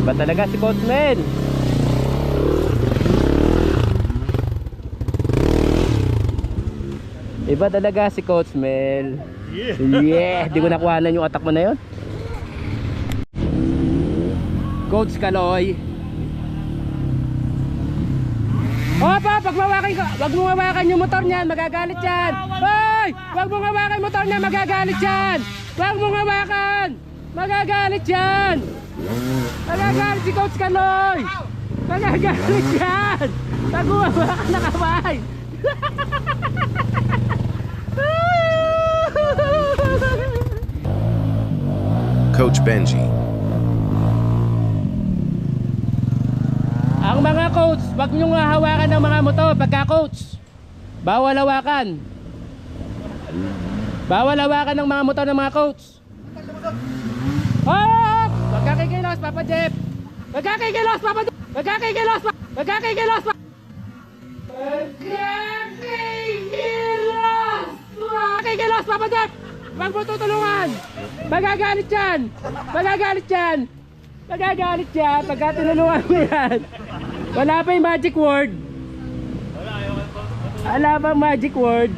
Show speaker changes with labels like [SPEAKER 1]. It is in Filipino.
[SPEAKER 1] Iba talaga si Coach Mel. Iba talaga si Coach Mel. Yeah, di ko nakuhanan yung attack mo na yun. Coach Kaloy. Opa, pag mawakan ko, wag mo mawakan yung motor niyan, magagalit yan. Hoy, wag mo mawakan yung motor niyan, magagalit yan. Wag mo mawakan, magagalit yan. Magagalit si Coach Kaloy. Magagalit yan. Pag mawakan na kamay.
[SPEAKER 2] Coach Benji.
[SPEAKER 1] Ang mga coach, wag nyo nga hawakan ng mga motor pagka coach. Bawal hawakan. Bawal hawakan ng mga motor ng mga coach. Hop! Wag ka kikilos, Papa Jeff. Wag ka kikilos, Papa Jeff. Wag ka kikilos, wag ka kikilos. Wag ka kikilos, Papa Jeff. Wag mo tutulungan. Magagalit yan. Magagalit yan. Magagalit yan pagka tinulungan mo yan. Wala pa yung magic word. Wala pa magic word.